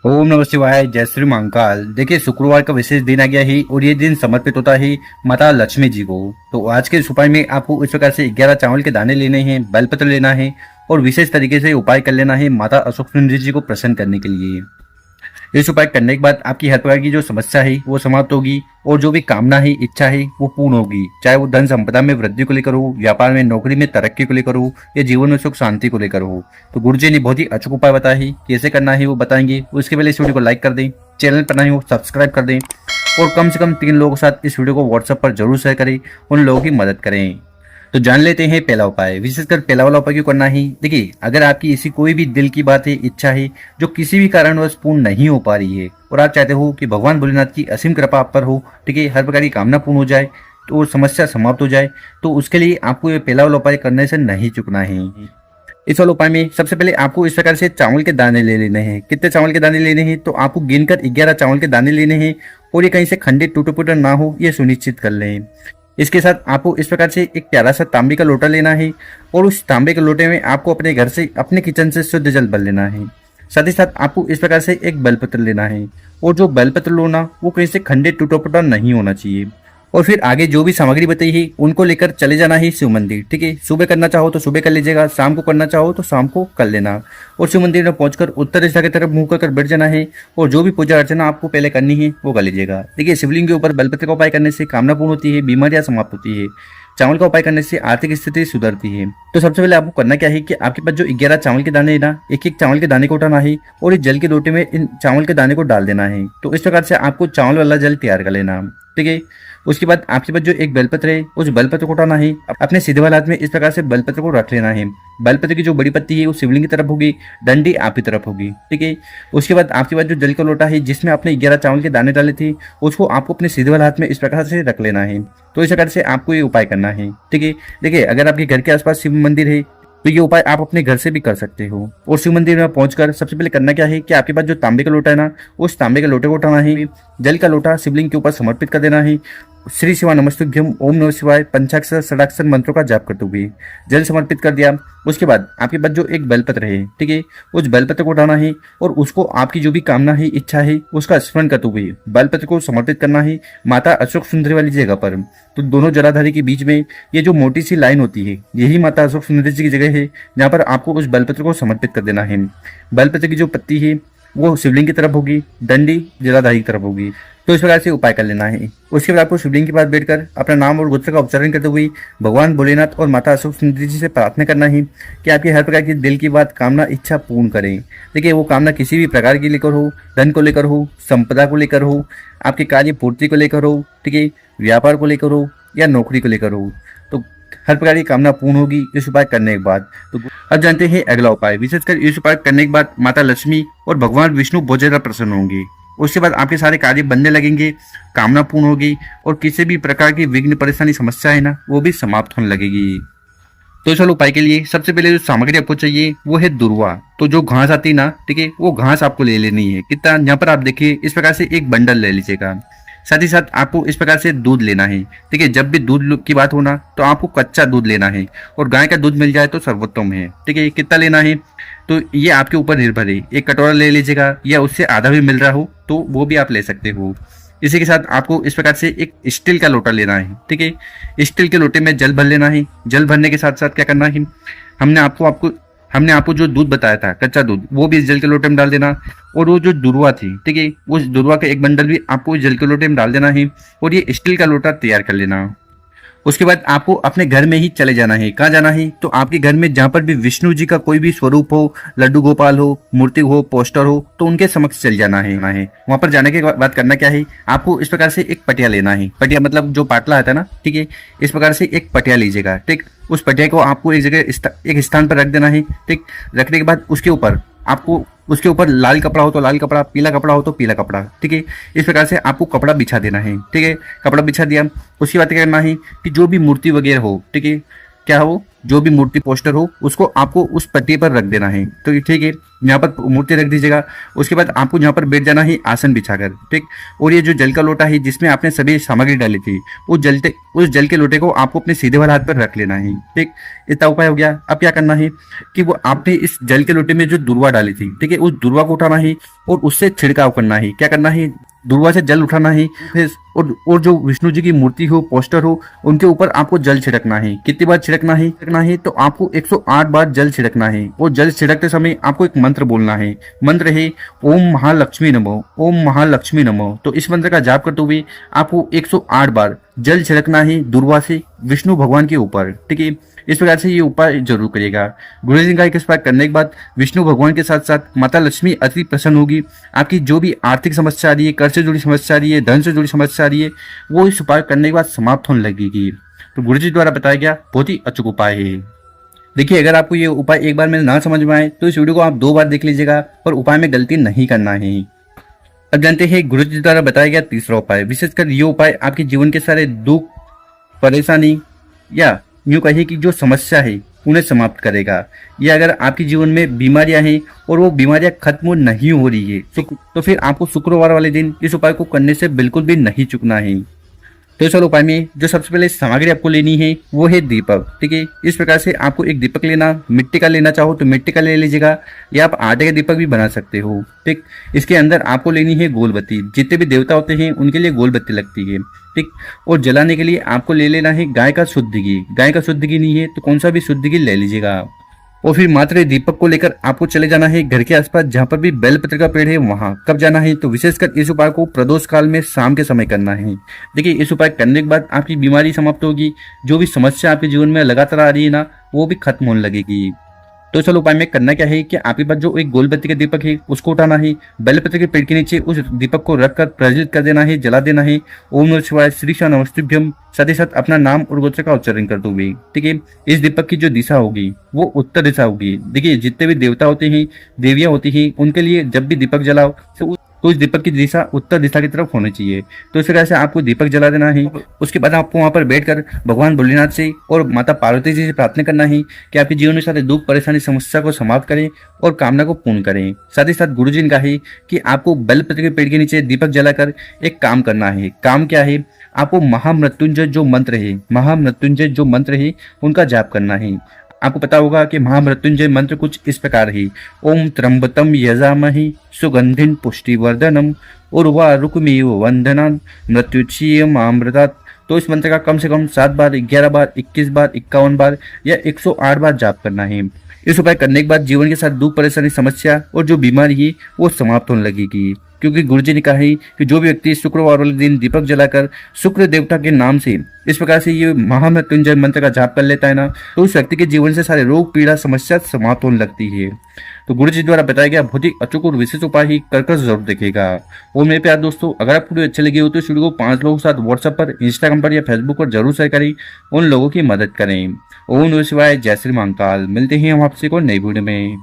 ओम नमः शिवाय। जय श्री महाकाल। देखिए, शुक्रवार का विशेष दिन आ गया है और ये दिन समर्पित होता है माता लक्ष्मी जी को। तो आज के इस उपाय में आपको इस प्रकार से 11 चावल के दाने लेने हैं, बेलपत्र लेना है और विशेष तरीके से उपाय कर लेना है माता अशोक सुंदरी जी को प्रसन्न करने के लिए। इस उपाय करने के बाद आपकी हर प्रकार की जो समस्या है वो समाप्त होगी और जो भी कामना है, इच्छा है वो पूर्ण होगी। चाहे वो धन संपदा में वृद्धि को लेकर हो, व्यापार में, नौकरी में तरक्की को लेकर हो या जीवन में सुख शांति को लेकर हो। तो गुरु जी ने बहुत ही अचूक उपाय बताया है, कैसे करना है वो बताएंगे। उसके पहले इस वीडियो को लाइक कर दें, चैनल पर नए हो सब्सक्राइब कर दें और कम से कम 3 लोगों के साथ इस वीडियो को व्हाट्सएप पर जरूर शेयर करें, उन लोगों की मदद करें। तो जान लेते हैं पहला उपाय। विशेषकर पहला वाला उपाय क्यों करना है। देखिए, अगर आपकी ऐसी कोई भी दिल की बात है, इच्छा है जो किसी भी कारणवश पूर्ण नहीं हो पा रही है और आप चाहते हो कि भगवान भोलेनाथ की असीम कृपा आप पर हो, ठीक है, हर प्रकार की कामना पूर्ण हो जाए तो समस्या समाप्त हो जाए, तो उसके लिए आपको ये पहला वाला उपाय करने से नहीं चुकना है। इस वाले उपाय में सबसे पहले आपको इस प्रकार से चावल के दाने ले लेने हैं। कितने चावल के दाने लेने हैं तो आपको गिनकर 11 चावल के दाने लेने हैं और ये कहीं से खंडित टूटे फूटे ना हो, ये सुनिश्चित कर लें। इसके साथ आपको इस प्रकार से एक प्यारा सा तांबे का लोटा लेना है और उस तांबे के लोटे में आपको अपने घर से, अपने किचन से शुद्ध जल भर लेना है। साथ ही साथ आपको इस प्रकार से एक बेलपत्र लेना है और जो बेलपत्र लो ना, वो कहीं से खंडित टूटा फूटा नहीं होना चाहिए। और फिर आगे जो भी सामग्री बताई है उनको लेकर चले जाना है शिव मंदिर, ठीक है। सुबह करना चाहो तो सुबह कर लीजिएगा, शाम को करना चाहो तो शाम को कर लेना। और शिव मंदिर में पहुंचकर उत्तर दिशा की तरफ मुंह कर बैठ जाना है और जो भी पूजा अर्चना आपको पहले करनी है वो कर लीजिएगा। देखिए, शिवलिंग के ऊपर बेलपत्र का उपाय करने से कामना पूर्ण होती है, बीमारियां समाप्त होती है। चावल का उपाय करने से आर्थिक स्थिति सुधरती है। तो सबसे पहले आपको करना क्या है कि आपके पास जो 11 चावल के दाने है ना, एक एक चावल के दाने को उठाना है और इस जल के लोटे में इन चावल के दाने को डाल देना है। तो इस प्रकार से आपको चावल वाला जल तैयार कर लेना, ठीक है। उसके बाद आपके पास जो एक बेलपत्र है, उस बेलपत्र को उठाना है, अपने सीधे वाले हाथ में इस प्रकार से बेलपत्र को रख लेना है। बेलपत्र की जो बड़ी पत्ती है वो शिवलिंग की तरफ होगी, डंडी आपकी तरफ होगी, ठीक है। उसके बाद आपके पास जो जल का लोटा है जिसमें आपने 11 चावल के दाने डाले थे, उसको आपको अपने सीधे वाले हाथ में इस प्रकार से रख लेना है। तो इस प्रकार से आपको ये उपाय करना है, ठीक है। देखिए, अगर आपके घर के आसपास शिव मंदिर है तो ये उपाय आप अपने घर से भी कर सकते हो। और शिव मंदिर में पहुंचकर सबसे पहले करना क्या है कि आपके पास जो तांबे का लोटा है ना, उस तांबे के लोटे को उठाना है, जल का लोटा शिवलिंग के ऊपर समर्पित कर देना है। श्री शिवा नमस्तुभ्यम ओम नमः शिवाय पंचाक्षर षडाक्षर मंत्रों का जाप करते हुए जल समर्पित कर दिया। उसके बाद आपके पास जो एक बेलपत्र है, ठीक है, उस बेलपत्र को उठाना है और उसको आपकी जो भी कामना है, इच्छा है, उसका स्मरण करते हुए बेलपत्र को समर्पित करना है माता अशोक सुंदरी वाली जगह पर। तो दोनों जलाधारी के बीच में ये जो मोटी सी लाइन होती है, यही माता अशोक सुंदरी जी की जगह है जहाँ पर आपको उस बेलपत्र को समर्पित कर देना है। बेलपत्र की जो पत्ती है वो शिवलिंग की तरफ होगी, डंडी जलाधारी की तरफ होगी। तो इस प्रकार से उपाय कर लेना है। उसके बाद आपको शिवलिंग के पास बैठकर अपना नाम और गोत्र का उच्चारण करते हुए भगवान भोलेनाथ और माता अशोक सुंदरी जी से प्रार्थना करना है कि आपकी हर प्रकार की दिल की बात, कामना, इच्छा पूर्ण करें। देखिए, वो कामना किसी भी प्रकार की लेकर हो, धन को लेकर हो, संपदा को लेकर हो, आपके कार्य पूर्ति को लेकर हो, ठीक है, व्यापार को लेकर हो या नौकरी को लेकर हो, तो हर प्रकार की कामना पूर्ण होगी इस उपाय करने के बाद। तो अब जानते हैं अगला उपाय। विशेषकर इस उपाय करने के बाद माता लक्ष्मी और भगवान विष्णु बहुत ज्यादा प्रसन्न होंगे। उसके बाद आपके सारे कार्य बनने लगेंगे, कामना पूर्ण होगी और किसी भी प्रकार की विघ्न, परेशानी, समस्या है ना, वो भी समाप्त होने लगेगी। तो चलो, उपाय के लिए सबसे पहले जो सामग्री आपको चाहिए वो है दुर्वा। तो जो घास आती है ना, ठीक है, वो घास आपको ले लेनी है। कितना, यहाँ पर आप देखिए इस प्रकार से एक बंडल ले लीजिएगा। साथ ही साथ आपको इस प्रकार से दूध लेना है, ठीक है। जब भी दूध की बात होना तो आपको कच्चा दूध लेना है और गाय का दूध मिल जाए तो सर्वोत्तम है, ठीक है। कितना लेना है तो ये आपके ऊपर निर्भर है। एक कटोरा ले लीजिएगा या उससे आधा भी मिल रहा हो तो वो भी आप ले सकते हो। इसी के साथ आपको इस प्रकार से एक स्टील का लोटा लेना है, ठीक है। स्टील के लोटे में जल भर लेना है। जल भरने के साथ साथ क्या करना है, हमने आपको जो दूध बताया था, कच्चा दूध, वो भी इस जल के लोटे में डाल देना। और वो जो दुर्वा थी, ठीक है, उस दुर्वा का एक बंडल भी आपको इस जल के लोटे में डाल देना है और ये स्टील का लोटा तैयार कर लेना। उसके बाद आपको अपने घर में ही चले जाना है। कहाँ जाना है तो आपके घर में जहाँ पर भी विष्णु जी का कोई भी स्वरूप हो, लड्डू गोपाल हो, मूर्ति हो, पोस्टर हो, तो उनके समक्ष चल जाना है। वहां पर जाने के बाद करना क्या है, आपको इस प्रकार से एक पटिया लेना है। पटिया मतलब जो पाटला आता है ना, ठीक है, इस प्रकार से एक पटिया लीजिएगा, ठीक। उस पटिया को आपको एक जगह, एक स्थान पर रख देना है, ठीक। रखने के बाद उसके ऊपर लाल कपड़ा हो तो लाल कपड़ा, पीला कपड़ा हो तो पीला कपड़ा, ठीक है। इस प्रकार से आपको कपड़ा बिछा देना है, ठीक है। कपड़ा बिछा दिया, उसकी बात करना है कि जो भी मूर्ति वगैरह हो, ठीक है, क्या हो, जो भी मूर्ति पोस्टर हो उसको आपको उस पट्टी पर रख देना है। तो ठीक है, यहाँ पर मूर्ति रख दीजिएगा। उसके बाद आपको यहाँ पर बैठ जाना है आसन बिछाकर, ठीक। और ये जो जल का लोटा है जिसमें आपने सभी सामग्री डाली थी, उस जल के लोटे को आपको अपने सीधे वाले हाथ पर रख लेना है, ठीक। इतना उपाय हो गया। अब क्या करना है कि वो आपने इस जल के लोटे में जो दुर्वा डाली थी, ठीक है, उस दुर्वा को उठाना है और उससे छिड़काव करना है। क्या करना है, दुर्वा से जल उठाना है, फिर और जो विष्णु जी की मूर्ति हो, पोस्टर हो, उनके ऊपर आपको जल छिड़कना है। कितनी बार छिड़कना है तो आपको 108 बार जल छिड़कना है। और जल छिड़कते समय आपको एक मंत्र बोलना है। मंत्र है ओम महालक्ष्मी नमो, ओम महालक्ष्मी नमो। तो इस मंत्र का जाप करते हुए आपको 108 बार जल छिड़कना है दुर्वा से विष्णु भगवान के ऊपर, ठीक है। इस प्रकार से ये उपाय जरूर करिएगा। गुरु जी का इस उपाय करने के बाद विष्णु भगवान के साथ साथ माता लक्ष्मी अति प्रसन्न होगी। आपकी जो भी आर्थिक समस्या आ रही है, कर से जुड़ी समस्या आ रही है, धन से जुड़ी समस्या आ रही है, वो इस उपाय करने के बाद समाप्त होने लगेगी। तो गुरु जी द्वारा बताया गया बहुत ही अचूक उपाय है। देखिए, अगर आपको ये उपाय एक बार में ना समझ में आए तो इस वीडियो को आप 2 बार देख लीजिएगा, पर उपाय में गलती नहीं करना है। अब जानते हैं गुरु जी द्वारा बताया गया तीसरा उपाय। विशेषकर ये उपाय आपके जीवन के सारे दुख, परेशानी या यूं कहिए कि जो समस्या है उन्हें समाप्त करेगा। या अगर आपके जीवन में बीमारियां हैं और वो बीमारियां खत्म नहीं हो रही है तो फिर आपको शुक्रवार वाले दिन इस उपाय को करने से बिल्कुल भी नहीं चूकना है। तो इस उपाय में जो सबसे पहले सामग्री आपको लेनी है वो है दीपक, ठीक है। इस प्रकार से आपको एक दीपक लेना, मिट्टी का लेना चाहो तो मिट्टी का ले लीजिएगा, या आप आटे का दीपक भी बना सकते हो, ठीक। इसके अंदर आपको लेनी है गोल बत्ती। जितने भी देवता होते हैं उनके लिए गोल बत्ती लगती है, ठीक। और जलाने के लिए आपको ले लेना है गाय का शुद्ध घी। गाय का शुद्ध घी नहीं है तो कौन सा भी शुद्ध घी ले लीजिएगा। और फिर मात्र दीपक को लेकर आपको चले जाना है घर के आसपास जहां पर भी बेलपत्र का पेड़ है वहां। कब जाना है तो विशेषकर इस उपाय को प्रदोष काल में शाम के समय करना है। देखिए, इस उपाय करने के बाद आपकी बीमारी समाप्त होगी। जो भी समस्या आपके जीवन में लगातार आ रही है ना, वो भी खत्म होने लगेगी। तो चलो उपाय में करना क्या है कि आपके पास जो एक गोलबत्ती का दीपक है उसको उठाना है, बेलपत्र के पेड़ के नीचे उस दीपक को रखकर प्रज्वलित कर देना है, जला देना है। ओम नमः शिवाय, श्री नमस्तुभ्यम, साथ ही साथ अपना नाम और गोत्र का उच्चारण करते हुए, ठीक है। इस दीपक की जो दिशा होगी वो उत्तर दिशा होगी। देखिए, जितने भी देवता होते हैं, देवियां होती हैं, उनके लिए जब भी दीपक जलाओ तो इस दीपक की दिशा उत्तर दिशा की तरफ होनी चाहिए। तो इस तरह से आपको दीपक जला देना है। उसके बाद आपको वहां पर बैठकर भगवान भोलेनाथ से और माता पार्वती जी से प्रार्थना करना है कि आपके जीवन में सारे दुख, परेशानी, समस्या को समाप्त करें और कामना को पूर्ण करें। साथ ही साथ गुरु जी ने कहा है कि आपको बेलपत्र के पेड़ के नीचे दीपक जलाकर एक काम करना है। काम क्या है, आपको महामृत्युंजय जो मंत्र है उनका जाप करना है। आपको पता होगा कि महामृत्युंजय मंत्र कुछ इस प्रकार है। ओम त्र्यंबकम यजामहे सुगंधिं पुष्टिवर्धनम उर्वारुकमिव वंदनान् मृत्युंजयम् अमृतात्। तो इस मंत्र का कम से कम 7 बार, 11 बार, 21 बार, 51 बार या 108 बार जाप करना है। इस उपाय करने के बाद जीवन के साथ दुख, परेशानी, समस्या और जो बीमारी है वो समाप्त होने लगेगी। क्योंकि गुरु जी ने कहा है कि जो भी व्यक्ति शुक्रवार वाले दिन दीपक जलाकर शुक्र देवता के नाम से इस प्रकार से ये महामृत्युंजय मंत्र का जाप कर लेता है ना, तो उस व्यक्ति के जीवन से सारे रोग, पीड़ा, समस्या समाप्त होने लगती है। तो गुरु जी द्वारा बताया गया बहुत ही अचूक और विशेष उपाय ही कर जरूर देखेगा। और मेरे प्यारे दोस्तों, अगर आपको वीडियो अच्छी लगी हो तो इस वीडियो को 5 लोगों के साथ व्हाट्सएप पर, इंस्टाग्राम पर या फेसबुक पर जरूर शेयर करें, उन लोगों की मदद करें। ओम नमः शिवाय, जय श्री महाकाल। मिलते हैं हम आपसे को नई वीडियो में।